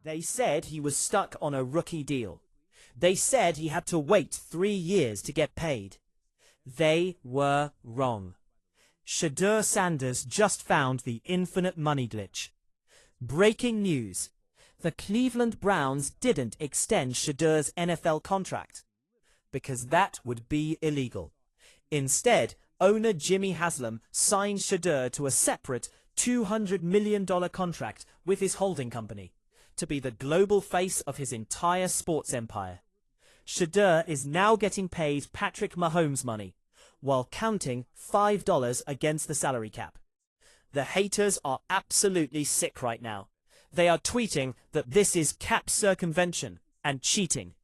They said he was stuck on a rookie deal. They said he had to wait 3 years to get paid. They were wrong. Shedeur Sanders just found the infinite money glitch. Breaking news. The Cleveland Browns didn't extend Shedeur's NFL contract, because that would be illegal. Instead, owner Jimmy Haslam signed Shedeur to a separate $200 million contract with his holding company to be the global face of his entire sports empire. Shedeur is now getting paid Patrick Mahomes money, while counting $5 against the salary cap. The haters are absolutely sick right now. They are tweeting that this is cap circumvention and cheating.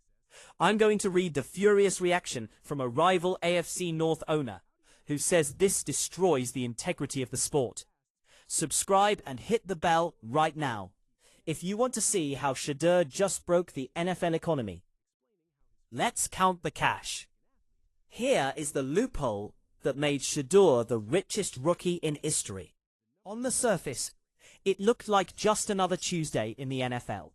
I'm going to read the furious reaction from a rival AFC North owner, who says this destroys the integrity of the sport. Subscribe and hit the bell right now if you want to see how Shedeur just broke the NFL economy. Let's count the cash. Here is the loophole that made Shedeur the richest rookie in history. On the surface, it looked like just another Tuesday in the NFL.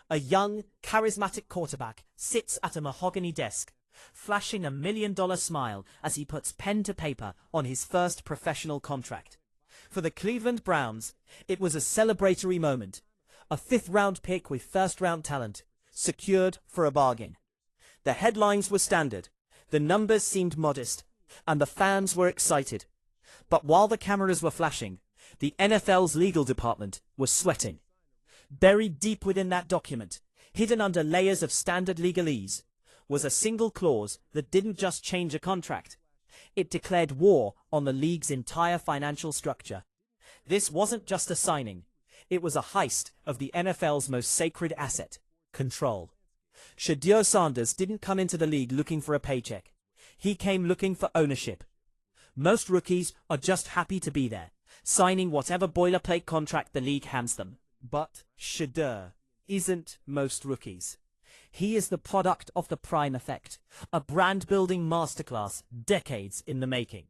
A young, charismatic quarterback sits at a mahogany desk, flashing $1 million smile as he puts pen to paper on his first professional contract. For the Cleveland Browns, it was a celebratory moment. A 5th-round pick with first-round talent, secured for a bargain. The headlines were standard, the numbers seemed modest, and the fans were excited. But while the cameras were flashing, the NFL's legal department was sweating. Buried deep within that document, hidden under layers of standard legalese, was a single clause that didn't just change a contract. It declared war on the league's entire financial structure. This wasn't just a signing. It was a heist of the NFL's most sacred asset, control. Shedeur Sanders didn't come into the league looking for a paycheck. He came looking for ownership. Most rookies are just happy to be there, signing whatever boilerplate contract the league hands them. But Shedeur isn't most rookies. He is the product of the prime effect, a brand-building masterclass decades in the making.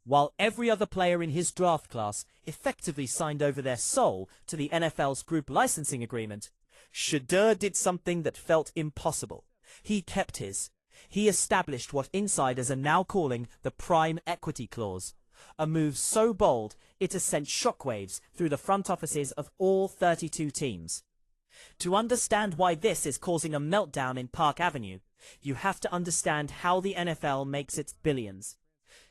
While every other player in his draft class effectively signed over their soul to the NFL's group licensing agreement, Shedeur did something that felt impossible. He kept his. He established what insiders are now calling the prime equity clause, a move so bold it has sent shockwaves through the front offices of all 32 teams. To understand why this is causing a meltdown in Park Avenue, you have to understand how the NFL makes its billions.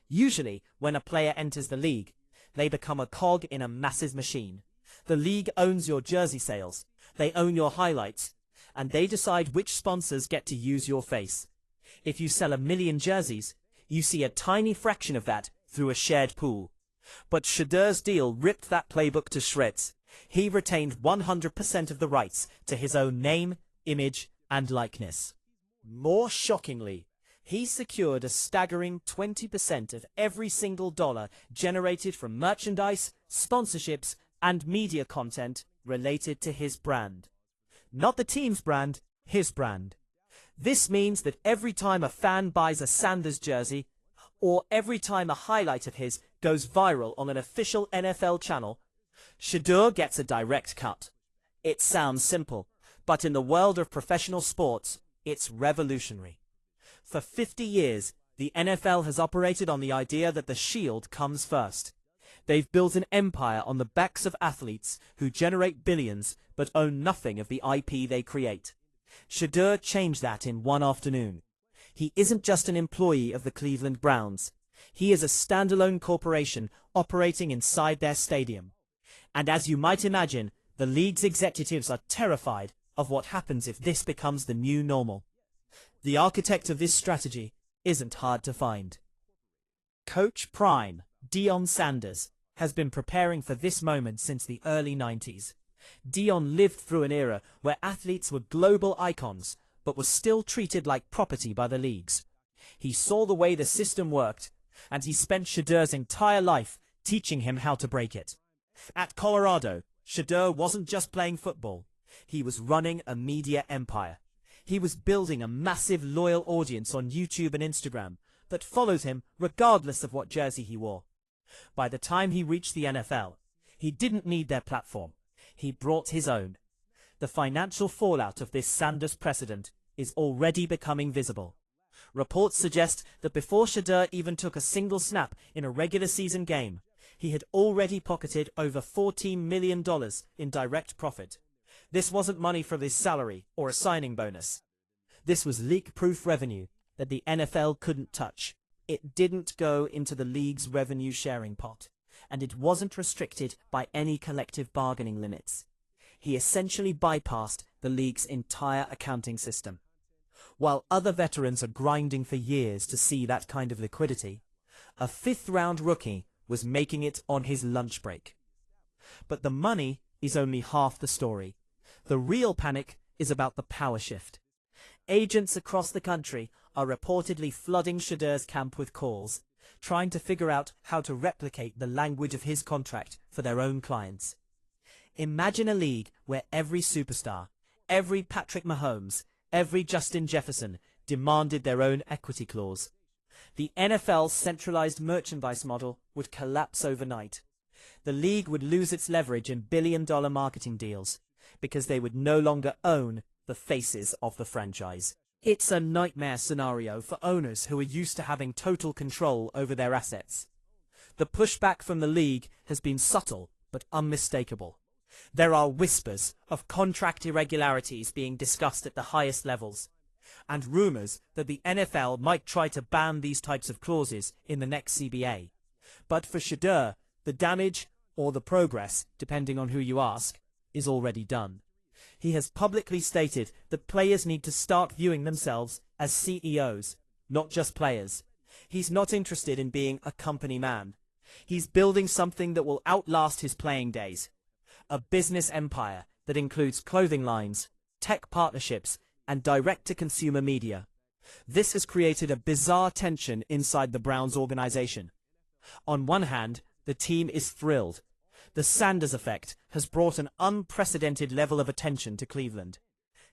Usually, when a player enters the league, they become a cog in a massive machine. The league owns your jersey sales, they own your highlights, and they decide which sponsors get to use your face. If you sell 1 million jerseys, you see a tiny fraction of that through a shared pool. But Shedeur's deal ripped that playbook to shreds. He retained 100% of the rights to his own name, image, and likeness. More shockingly, he secured a staggering 20% of every single dollar generated from merchandise, sponsorships, and media content related to his brand. Not the team's brand, his brand. This means that every time a fan buys a Sanders jersey, or every time a highlight of his goes viral on an official NFL channel, Shedeur gets a direct cut. It sounds simple, but in the world of professional sports, it's revolutionary. For 50 years, the NFL has operated on the idea that the shield comes first. They've built an empire on the backs of athletes who generate billions but own nothing of the IP they create. Shedeur changed that in one afternoon. He isn't just an employee of the Cleveland Browns. He is a standalone corporation operating inside their stadium. And as you might imagine, the league's executives are terrified of what happens if this becomes the new normal. The architect of this strategy isn't hard to find. Coach Prime, Deion Sanders, has been preparing for this moment since the early 90s. Deion lived through an era where athletes were global icons, but were still treated like property by the leagues. He saw the way the system worked, and he spent Shedeur's entire life teaching him how to break it. At Colorado, Shedeur wasn't just playing football. He was running a media empire. He was building a massive loyal audience on YouTube and Instagram that followed him regardless of what jersey he wore. By the time he reached the NFL, he didn't need their platform. He brought his own. The financial fallout of this Sanders precedent is already becoming visible. Reports suggest that before Shedeur even took a single snap in a regular season game, he had already pocketed over $14 million in direct profit. This wasn't money from his salary or a signing bonus. This was leak-proof revenue that the NFL couldn't touch. It didn't go into the league's revenue sharing pot, and it wasn't restricted by any collective bargaining limits. He essentially bypassed the league's entire accounting system. While other veterans are grinding for years to see that kind of liquidity, a fifth-round rookie was making it on his lunch break. But the money is only half the story. The real panic is about the power shift. Agents across the country are reportedly flooding Shedeur's camp with calls, trying to figure out how to replicate the language of his contract for their own clients. Imagine a league where every superstar, every Patrick Mahomes, every Justin Jefferson demanded their own equity clause. The NFL's centralized merchandise model would collapse overnight. The league would lose its leverage in billion-dollar marketing deals because they would no longer own the faces of the franchise. It's a nightmare scenario for owners who are used to having total control over their assets. The pushback from the league has been subtle but unmistakable. There are whispers of contract irregularities being discussed at the highest levels, and rumors that the NFL might try to ban these types of clauses in the next CBA. But for Shedeur, the damage, or the progress, depending on who you ask, is already done. He has publicly stated that players need to start viewing themselves as CEOs, not just players. He's not interested in being a company man. He's building something that will outlast his playing days. A business empire that includes clothing lines, tech partnerships, and direct-to-consumer media. This has created a bizarre tension inside the Browns organization. On one hand, the team is thrilled. The Sanders effect has brought an unprecedented level of attention to Cleveland.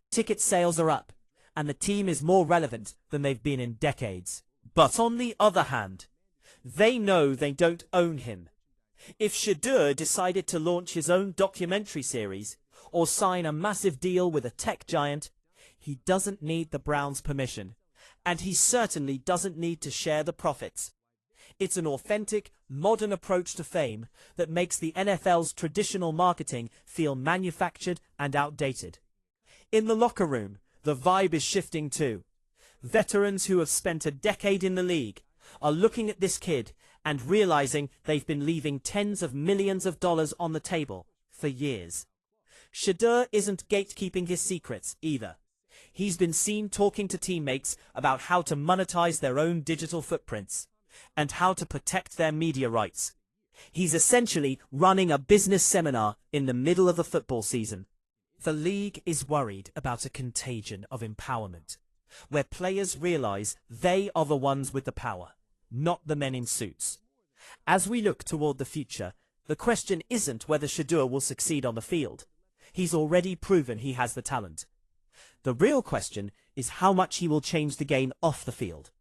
Ticket sales are up, and the team is more relevant than they've been in decades. But on the other hand, they know they don't own him. If Shedeur decided to launch his own documentary series or sign a massive deal with a tech giant, he doesn't need the Browns' permission, and he certainly doesn't need to share the profits. It's an authentic, modern approach to fame that makes the NFL's traditional marketing feel manufactured and outdated. In the locker room, the vibe is shifting too. Veterans who have spent a decade in the league are looking at this kid and realizing they've been leaving tens of millions of dollars on the table for years. Shedeur isn't gatekeeping his secrets either. He's been seen talking to teammates about how to monetize their own digital footprints and how to protect their media rights. He's essentially running a business seminar in the middle of the football season. The league is worried about a contagion of empowerment, where players realize they are the ones with the power, not the men in suits. As we look toward the future, the question isn't whether Shedeur will succeed on the field. He's already proven he has the talent. The real question is how much he will change the game off the field.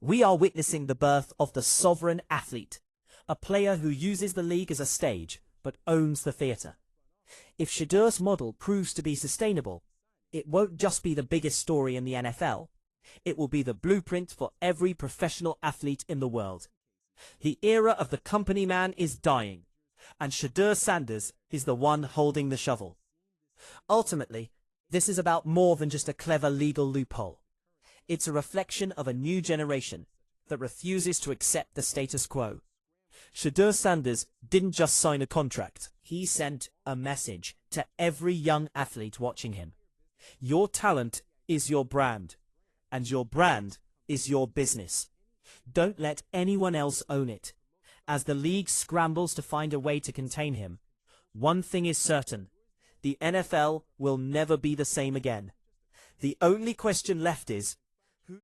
We are witnessing the birth of the sovereign athlete, a player who uses the league as a stage but owns the theater. If Shedeur's model proves to be sustainable, it won't just be the biggest story in the NFL. It will be the blueprint for every professional athlete in the world. The era of the company man is dying, and Shedeur Sanders is the one holding the shovel. Ultimately, this is about more than just a clever legal loophole. It's a reflection of a new generation that refuses to accept the status quo. Shedeur Sanders didn't just sign a contract. He sent a message to every young athlete watching him. Your talent is your brand, and your brand is your business. Don't let anyone else own it. As the league scrambles to find a way to contain him, one thing is certain: the NFL will never be the same again. The only question left is,